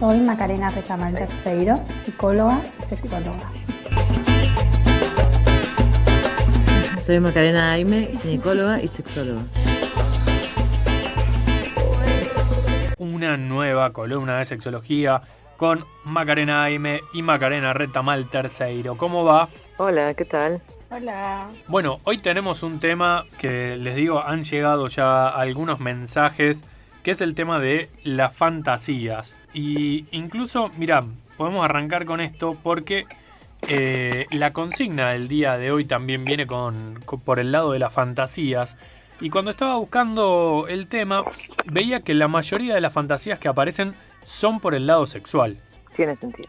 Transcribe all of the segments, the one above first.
Soy Macarena Retamal Terceiro, psicóloga y sexóloga. Soy Macarena Aime, ginecóloga y sexóloga. Una nueva columna de sexología con Macarena Aime y Macarena Retamal Terceiro. ¿Cómo va? Hola, ¿qué tal? Hola. Bueno, hoy tenemos un tema que les digo, han llegado ya algunos mensajes, que es el tema de las fantasías. Y incluso, mirá, podemos arrancar con esto porque la consigna del día de hoy también viene por el lado de las fantasías. Y cuando estaba buscando el tema, veía que la mayoría de las fantasías que aparecen son por el lado sexual. Tiene sentido.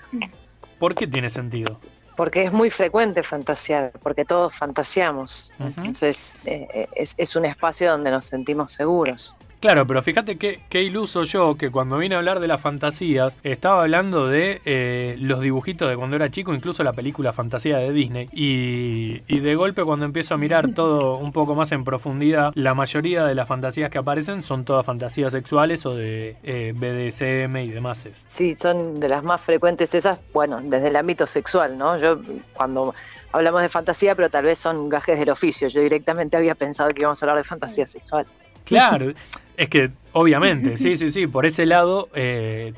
¿Por qué tiene sentido? Porque es muy frecuente fantasear, porque todos fantaseamos. Uh-huh. Entonces es un espacio donde nos sentimos seguros. Claro, pero fíjate qué iluso yo, que cuando vine a hablar de las fantasías, estaba hablando de los dibujitos de cuando era chico, incluso la película Fantasía de Disney, y de golpe cuando empiezo a mirar todo un poco más en profundidad, la mayoría de las fantasías que aparecen son todas fantasías sexuales o de BDSM y demás. Sí, son de las más frecuentes esas, bueno, desde el ámbito sexual, ¿no? Yo cuando hablamos de fantasía, pero tal vez son gajes del oficio, yo directamente había pensado que íbamos a hablar de fantasías sexuales. Claro, es que obviamente, sí, por ese lado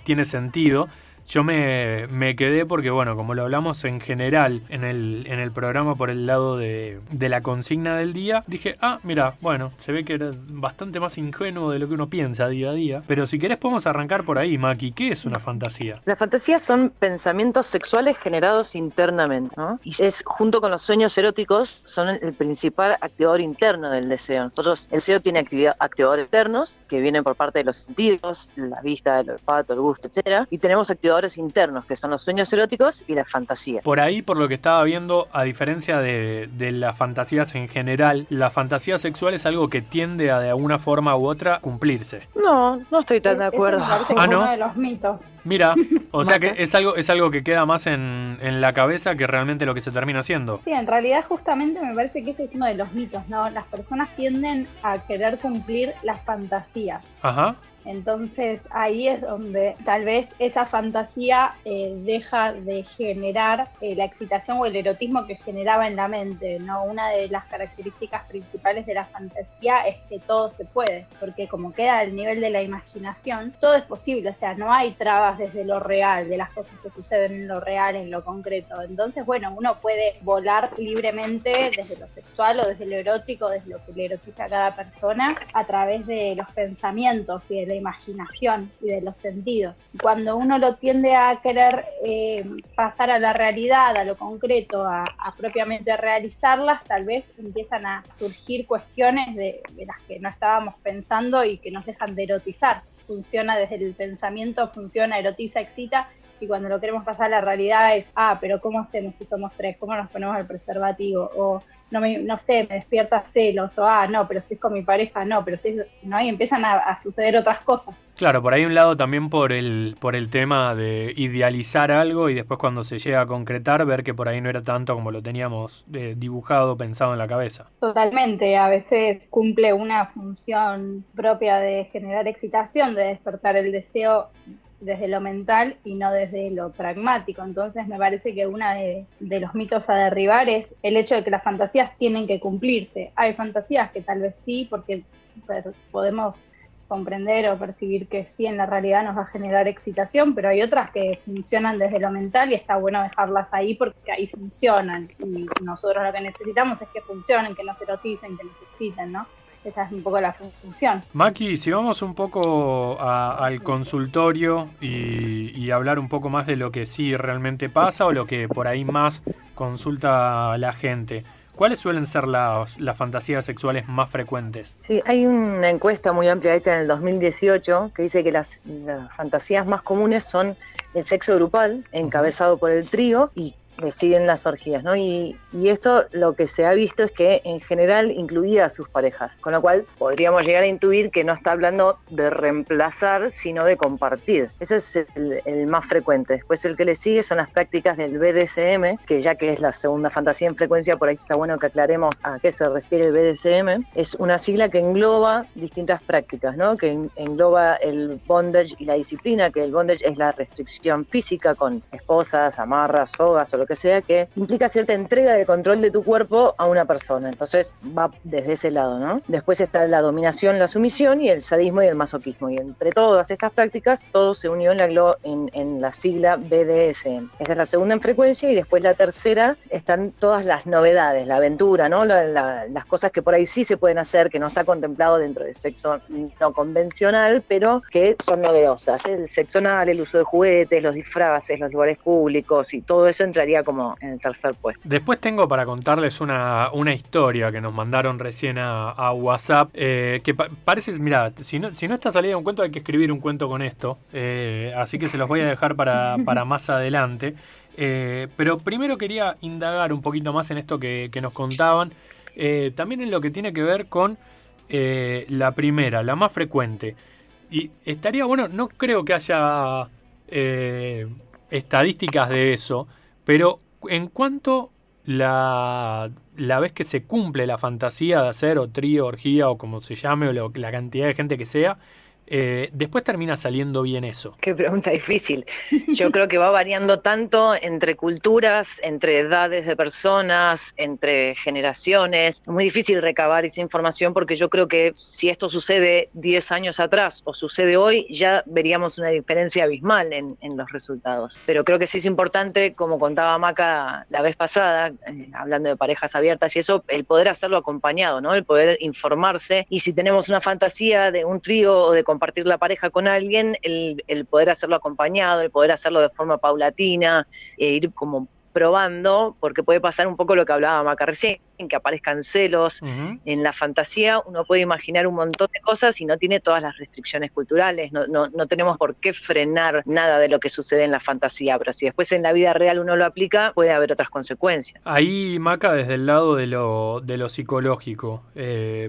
tiene sentido. Yo me quedé porque, bueno, como lo hablamos en general en el programa por el lado de la consigna del día, dije, mira, bueno, se ve que era bastante más ingenuo de lo que uno piensa día a día. Pero si querés podemos arrancar por ahí, Maki. ¿Qué es una fantasía? Las fantasías son pensamientos sexuales generados internamente, ¿no? Y junto con los sueños eróticos, son el principal activador interno del deseo. Nosotros, el deseo tiene activadores internos que vienen por parte de los sentidos, la vista, el olfato, el gusto, etcétera, y tenemos activadores internos, que son los sueños eróticos y la fantasía. Por ahí, por lo que estaba viendo, a diferencia de las fantasías en general, la fantasía sexual es algo que tiende a de alguna forma u otra cumplirse. No estoy tan de acuerdo. Eso me parece que es uno de los mitos. Mira, o sea que es algo que queda más en la cabeza que realmente lo que se termina haciendo. Sí, en realidad justamente me parece que ese es uno de los mitos, ¿no? Las personas tienden a querer cumplir las fantasías. Ajá. Entonces ahí es donde tal vez esa fantasía deja de generar la excitación o el erotismo que generaba en la mente, ¿no? Una de las características principales de la fantasía es que todo se puede, porque como queda al nivel de la imaginación, todo es posible, o sea, no hay trabas desde lo real, de las cosas que suceden en lo real, en lo concreto. Entonces, bueno, uno puede volar libremente desde lo sexual o desde lo erótico, desde lo que le erotiza a cada persona, a través de los pensamientos y de la imaginación y de los sentidos. Cuando uno lo tiende a querer pasar a la realidad, a lo concreto, a propiamente realizarlas, tal vez empiezan a surgir cuestiones de las que no estábamos pensando y que nos dejan de erotizar. Funciona desde el pensamiento, funciona, erotiza, excita, y cuando lo queremos pasar a la realidad es, pero ¿cómo hacemos si somos tres? ¿Cómo nos ponemos el preservativo? O no sé, me despierta celos, o no, pero si es con mi pareja, no, pero si es, ¿no? Y empiezan a suceder otras cosas. Claro, por ahí un lado también por el tema de idealizar algo y después cuando se llega a concretar ver que por ahí no era tanto como lo teníamos dibujado, pensado en la cabeza. Totalmente, a veces cumple una función propia de generar excitación, de despertar el deseo desde lo mental y no desde lo pragmático. Entonces me parece que uno de los mitos a derribar es el hecho de que las fantasías tienen que cumplirse. Hay fantasías que tal vez sí, porque podemos comprender o percibir que sí en la realidad nos va a generar excitación, pero hay otras que funcionan desde lo mental y está bueno dejarlas ahí porque ahí funcionan, y nosotros lo que necesitamos es que funcionen, que nos eroticen, que nos exciten, ¿no? Esa es un poco la función. Maki, si vamos un poco al consultorio y hablar un poco más de lo que sí realmente pasa o lo que por ahí más consulta la gente, ¿cuáles suelen ser las fantasías sexuales más frecuentes? Sí, hay una encuesta muy amplia hecha en el 2018 que dice que las fantasías más comunes son el sexo grupal, encabezado por el trío, y le siguen las orgías, ¿no? Y esto lo que se ha visto es que en general incluía a sus parejas, con lo cual podríamos llegar a intuir que no está hablando de reemplazar, sino de compartir. Ese es el más frecuente. Después el que le sigue son las prácticas del BDSM, que ya que es la segunda fantasía en frecuencia, por ahí está bueno que aclaremos a qué se refiere el BDSM. Es una sigla que engloba distintas prácticas, ¿no? Que engloba el bondage y la disciplina, que el bondage es la restricción física con esposas, amarras, sogas o lo que sea, que implica cierta entrega de control de tu cuerpo a una persona. Entonces va desde ese lado, ¿no? Después está la dominación, la sumisión y el sadismo y el masoquismo. Y entre todas estas prácticas, todo se unió en la sigla BDSM. Esa es la segunda en frecuencia y después la tercera están todas las novedades, la aventura, ¿no? Las cosas que por ahí sí se pueden hacer, que no está contemplado dentro del sexo no convencional, pero que son novedosas. El sexo anal, el uso de juguetes, los disfraces, los lugares públicos y todo eso entraría como en el tercer puesto. Después tengo para contarles una historia que nos mandaron recién a WhatsApp, que parece, mira, si no está salida un cuento hay que escribir un cuento con esto, así que se los voy a dejar para más adelante. Pero primero quería indagar un poquito más en esto que nos contaban, también en lo que tiene que ver con la primera, la más frecuente. Y estaría bueno, no creo que haya estadísticas de eso, pero en cuanto la vez que se cumple la fantasía de hacer o trío, orgía o como se llame, o la cantidad de gente que sea, después termina saliendo bien eso. Qué pregunta difícil. Yo creo que va variando tanto entre culturas, entre edades de personas, entre generaciones. Es muy difícil recabar esa información porque yo creo que si esto sucede 10 años atrás o sucede hoy, ya veríamos una diferencia abismal en los resultados. Pero creo que sí es importante, como contaba Maca la vez pasada, hablando de parejas abiertas y eso, el poder hacerlo acompañado, ¿no? El poder informarse. Y si tenemos una fantasía de un trío o de compartir la pareja con alguien, el poder hacerlo acompañado, el poder hacerlo de forma paulatina, ir como probando, porque puede pasar un poco lo que hablaba Maca recién, que aparezcan celos. En la fantasía uno puede imaginar un montón de cosas y no tiene todas las restricciones culturales, no tenemos por qué frenar nada de lo que sucede en la fantasía, pero si después en la vida real uno lo aplica, puede haber otras consecuencias. Ahí, Maca, desde el lado de lo psicológico,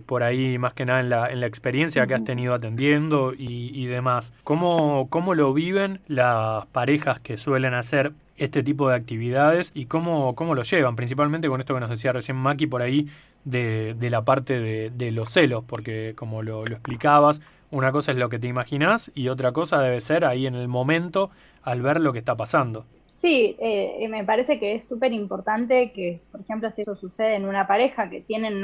por ahí más que nada en la experiencia que has tenido atendiendo y demás, ¿cómo lo viven las parejas que suelen hacer este tipo de actividades y cómo lo llevan? Principalmente con esto que nos decía recién Maki por ahí de la parte de los celos, porque como lo explicabas, una cosa es lo que te imaginás y otra cosa debe ser ahí en el momento al ver lo que está pasando. Sí, me parece que es súper importante que, por ejemplo, si eso sucede en una pareja que tienen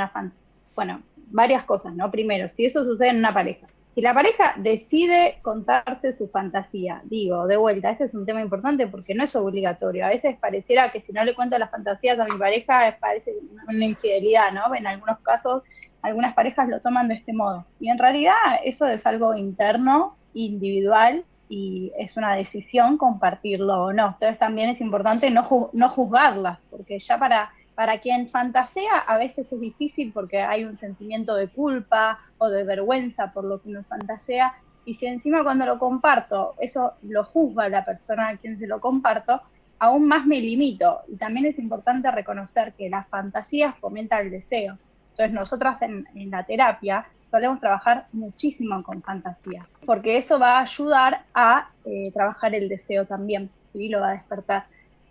varias cosas, ¿no? Primero, si eso sucede en una pareja, si la pareja decide contarse su fantasía, digo, de vuelta, ese es un tema importante porque no es obligatorio. A veces pareciera que si no le cuento las fantasías a mi pareja parece una infidelidad, ¿no? En algunos casos, algunas parejas lo toman de este modo. Y en realidad eso es algo interno, individual, y es una decisión compartirlo o no. Entonces también es importante no juzgarlas, porque ya para quien fantasea a veces es difícil porque hay un sentimiento de culpa o de vergüenza por lo que uno fantasea, y si encima cuando lo comparto eso lo juzga la persona a quien se lo comparto, aún más me limito. Y también es importante reconocer que la fantasía fomenta el deseo. Entonces nosotras en la terapia solemos trabajar muchísimo con fantasía, porque eso va a ayudar a trabajar el deseo también, ¿sí? Lo va a despertar.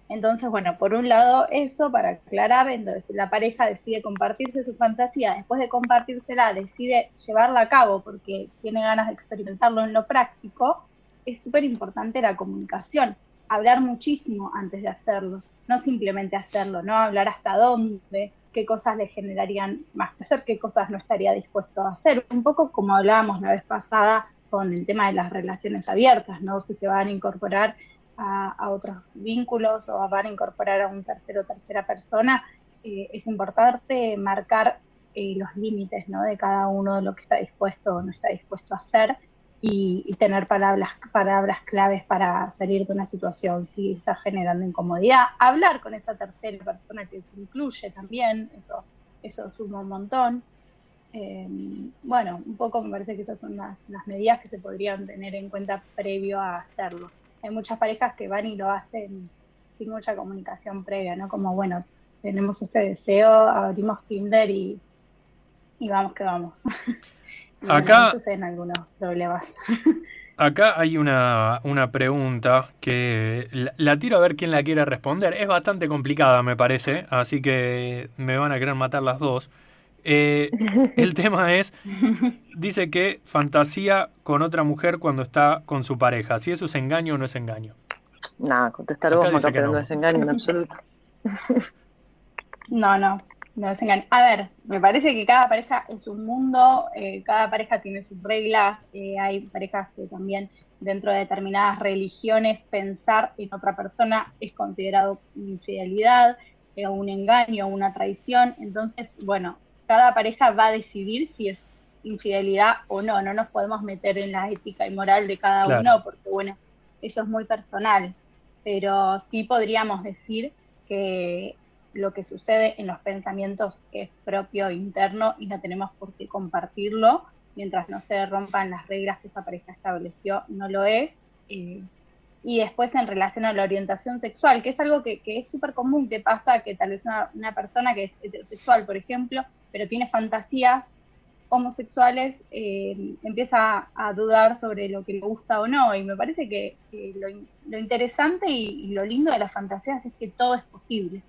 Entonces, bueno, por un lado eso, para aclarar, entonces la pareja decide compartirse su fantasía, después de compartírsela decide llevarla a cabo porque tiene ganas de experimentarlo en lo práctico, es súper importante la comunicación, hablar muchísimo antes de hacerlo, no simplemente hacerlo, no hablar hasta dónde, qué cosas le generarían más placer, qué cosas no estaría dispuesto a hacer, un poco como hablábamos la vez pasada con el tema de las relaciones abiertas, ¿no? Si se van a incorporar a otros vínculos o van a incorporar a un tercero o tercera persona, es importante marcar los límites, ¿no? De cada uno, de lo que está dispuesto o no está dispuesto a hacer, y tener palabras claves para salir de una situación si está generando incomodidad. Hablar con esa tercera persona que se incluye también, eso suma un montón. Bueno, un poco me parece que esas son las medidas que se podrían tener en cuenta previo a hacerlo. Hay muchas parejas que van y lo hacen sin mucha comunicación previa, ¿no? Como, bueno, tenemos este deseo, abrimos Tinder y vamos que vamos. Y bueno, Acá, ahí suceden algunos problemas. acá hay una pregunta que la tiro a ver quién la quiere responder. Es bastante complicada, me parece, así que me van a querer matar las dos. El tema es, dice que fantasía con otra mujer cuando está con su pareja. Si eso es engaño o no es engaño. Nada, contestar Acá vos, dice Maca, que pero no no. es engaño en absoluto. No es engaño. A ver, me parece que cada pareja es un mundo, cada pareja tiene sus reglas, hay parejas que también dentro de determinadas religiones pensar en otra persona es considerado infidelidad, un engaño, una traición. Entonces, bueno, cada pareja va a decidir si es infidelidad o no. No nos podemos meter en la ética y moral de cada Claro. uno porque, bueno, eso es muy personal. Pero sí podríamos decir que lo que sucede en los pensamientos es propio e interno y no tenemos por qué compartirlo mientras no se rompan las reglas que esa pareja estableció, no lo es. Y después en relación a la orientación sexual, que es algo que es súper común, que pasa que tal vez una persona que es heterosexual, por ejemplo, pero tiene fantasías homosexuales, empieza a dudar sobre lo que le gusta o no. Y me parece que lo interesante y lo lindo de las fantasías es que todo es posible,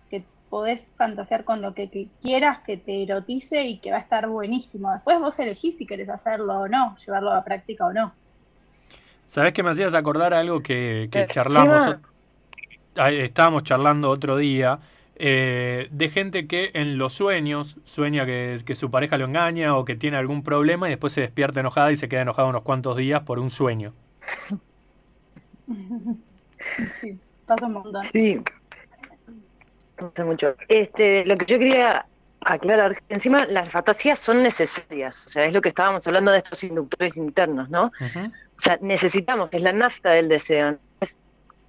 que podés fantasear con lo que quieras, que te erotice y que va a estar buenísimo. Después vos elegís si querés hacerlo o no, llevarlo a la práctica o no. ¿Sabés que me hacías acordar algo que charlamos? Encima, Estábamos charlando otro día de gente que en los sueños sueña que su pareja lo engaña o que tiene algún problema y después se despierta enojada y se queda enojada unos cuantos días por un sueño. Sí, pasa un montón. sí, no sé mucho. Lo que yo quería aclarar, que encima las fantasías son necesarias, o sea, es lo que estábamos hablando de estos inductores internos, ¿no? Ujú. O sea, necesitamos, es la nafta del deseo. Es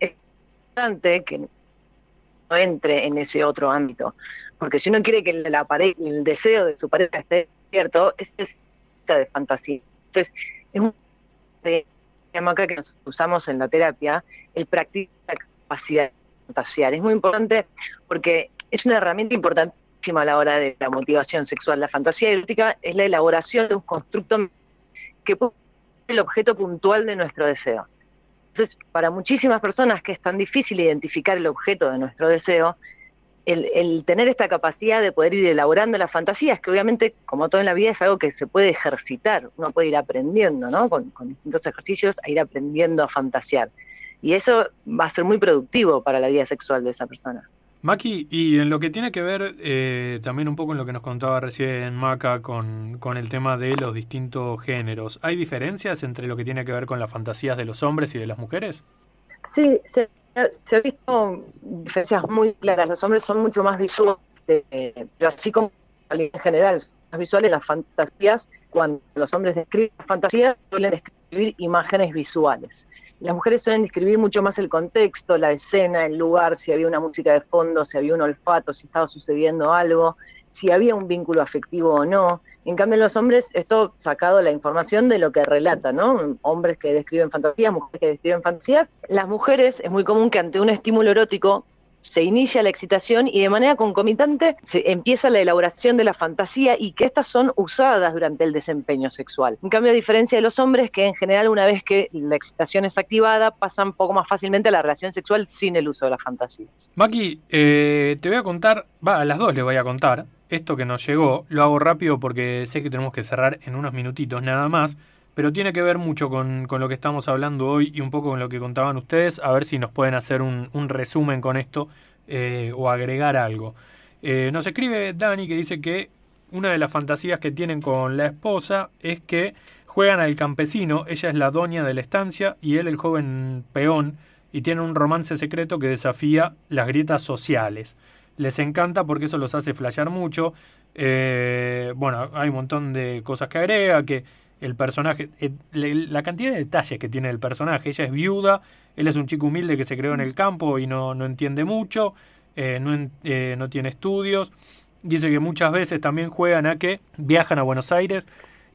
importante que no entre en ese otro ámbito, porque si uno quiere que el deseo de su pareja esté despierto, es necesita de fantasía. Entonces, es un tema acá que nos usamos en la terapia, el practicar la capacidad de fantasear. Es muy importante porque es una herramienta importantísima a la hora de la motivación sexual. La fantasía erótica es la elaboración de un constructo que puede ser el objeto puntual de nuestro deseo. Entonces, para muchísimas personas que es tan difícil identificar el objeto de nuestro deseo, el tener esta capacidad de poder ir elaborando las fantasías, que obviamente, como todo en la vida, es algo que se puede ejercitar, uno puede ir aprendiendo, ¿no? Con distintos ejercicios, a ir aprendiendo a fantasear. Y eso va a ser muy productivo para la vida sexual de esa persona. Maki, y en lo que tiene que ver también un poco en lo que nos contaba recién Maca con el tema de los distintos géneros, ¿hay diferencias entre lo que tiene que ver con las fantasías de los hombres y de las mujeres? Sí, se ha visto diferencias muy claras. Los hombres son mucho más visuales, pero así como en general son más visuales las fantasías, cuando los hombres describen fantasías, suelen describir imágenes visuales. Las mujeres suelen describir mucho más el contexto, la escena, el lugar, si había una música de fondo, si había un olfato, si estaba sucediendo algo, si había un vínculo afectivo o no. En cambio, en los hombres, esto sacado la información de lo que relata, ¿no? Hombres que describen fantasías, mujeres que describen fantasías. Las mujeres, es muy común que ante un estímulo erótico se inicia la excitación y de manera concomitante se empieza la elaboración de la fantasía y que estas son usadas durante el desempeño sexual. En cambio, a diferencia de los hombres, que en general una vez que la excitación es activada, pasan un poco más fácilmente a la relación sexual sin el uso de las fantasías. Maki, te voy a contar, a las dos les voy a contar, esto que nos llegó, lo hago rápido porque sé que tenemos que cerrar en unos minutitos nada más, pero tiene que ver mucho con lo que estamos hablando hoy y un poco con lo que contaban ustedes, a ver si nos pueden hacer un resumen con esto o agregar algo. Nos escribe Dani que dice que una de las fantasías que tienen con la esposa es que juegan al campesino, ella es la doña de la estancia y él el joven peón, y tienen un romance secreto que desafía las grietas sociales. Les encanta porque eso los hace flashear mucho. Bueno, hay un montón de cosas que agrega, que el personaje, la cantidad de detalles que tiene el personaje. Ella es viuda, él es un chico humilde que se creó en el campo y no entiende mucho, no tiene estudios. Dice que muchas veces también juegan a que viajan a Buenos Aires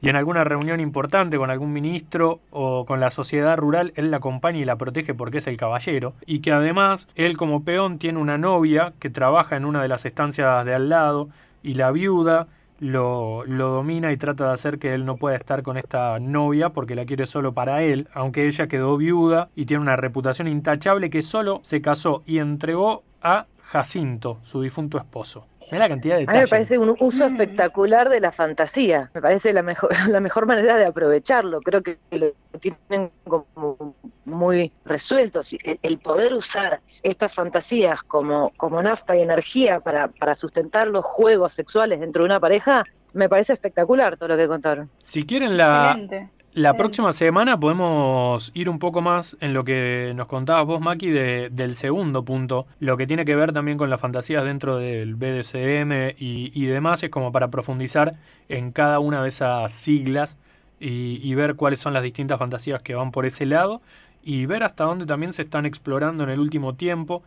y en alguna reunión importante con algún ministro o con la sociedad rural, él la acompaña y la protege porque es el caballero, y que además él como peón tiene una novia que trabaja en una de las estancias de al lado, y la viuda lo domina y trata de hacer que él no pueda estar con esta novia porque la quiere solo para él, aunque ella quedó viuda y tiene una reputación intachable, que solo se casó y entregó a Jacinto, su difunto esposo. Mirá la cantidad de A mí me detalles. parece un uso espectacular de la fantasía. Me parece la mejor manera de aprovecharlo. Creo que lo tienen como muy resueltos. El poder usar estas fantasías como nafta y energía para sustentar los juegos sexuales dentro de una pareja, me parece espectacular todo lo que contaron. Si quieren Excelente. la próxima semana podemos ir un poco más en lo que nos contabas vos, Maki, del segundo punto, lo que tiene que ver también con las fantasías dentro del BDSM y demás, es como para profundizar en cada una de esas siglas y ver cuáles son las distintas fantasías que van por ese lado y ver hasta dónde también se están explorando en el último tiempo.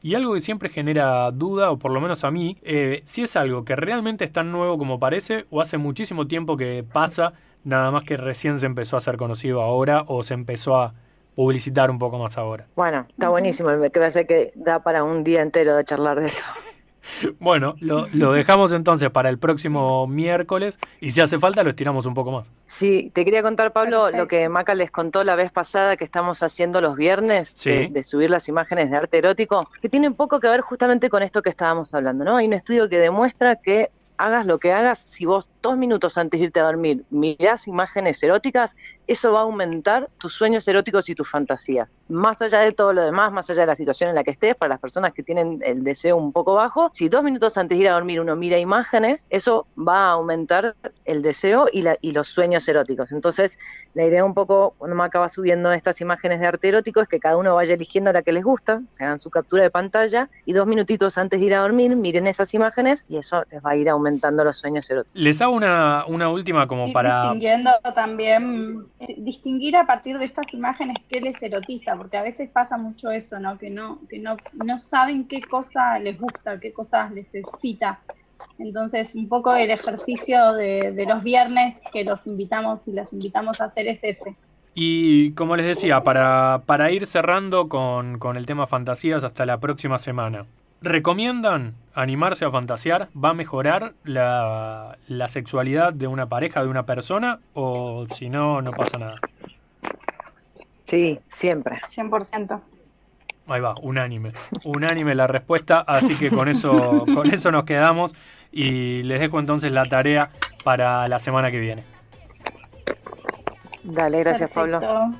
Y algo que siempre genera duda, o por lo menos a mí, si es algo que realmente es tan nuevo como parece o hace muchísimo tiempo que pasa, nada más que recién se empezó a hacer conocido ahora o se empezó a publicitar un poco más ahora. Bueno, está buenísimo, me parece que da para un día entero de charlar de eso. Bueno, lo dejamos entonces para el próximo miércoles y si hace falta lo estiramos un poco más. Sí, te quería contar, Pablo, Perfecto. lo que Maca les contó la vez pasada que estamos haciendo los viernes, Sí. de subir las imágenes de arte erótico, que tienen poco que ver justamente con esto que estábamos hablando, ¿no? Hay un estudio que demuestra que hagas lo que hagas, si vos 2 minutos antes de irte a dormir mirás imágenes eróticas, eso va a aumentar tus sueños eróticos y tus fantasías. Más allá de todo lo demás, más allá de la situación en la que estés, para las personas que tienen el deseo un poco bajo, si 2 minutos antes de ir a dormir uno mira imágenes, eso va a aumentar el deseo y los sueños eróticos. Entonces, la idea un poco, cuando Maca va subiendo estas imágenes de arte erótico, es que cada uno vaya eligiendo la que les gusta, se hagan su captura de pantalla y 2 minutitos antes de ir a dormir miren esas imágenes y eso les va a ir aumentando los sueños eróticos. Les hago una última como Ir para... distinguiendo también, distinguir a partir de estas imágenes qué les erotiza, porque a veces pasa mucho eso, ¿no? Que no saben qué cosa les gusta, qué cosas les excita. Entonces, un poco el ejercicio de los viernes que los invitamos y las invitamos a hacer es ese. Y como les decía, para ir cerrando con el tema fantasías hasta la próxima semana, ¿recomiendan animarse a fantasear? ¿Va a mejorar la sexualidad de una pareja, de una persona? ¿O si no, no pasa nada? Sí, siempre. 100%. Ahí va, unánime. Unánime la respuesta, así que con eso nos quedamos y les dejo entonces la tarea para la semana que viene. Dale, gracias, Perfecto. Pablo.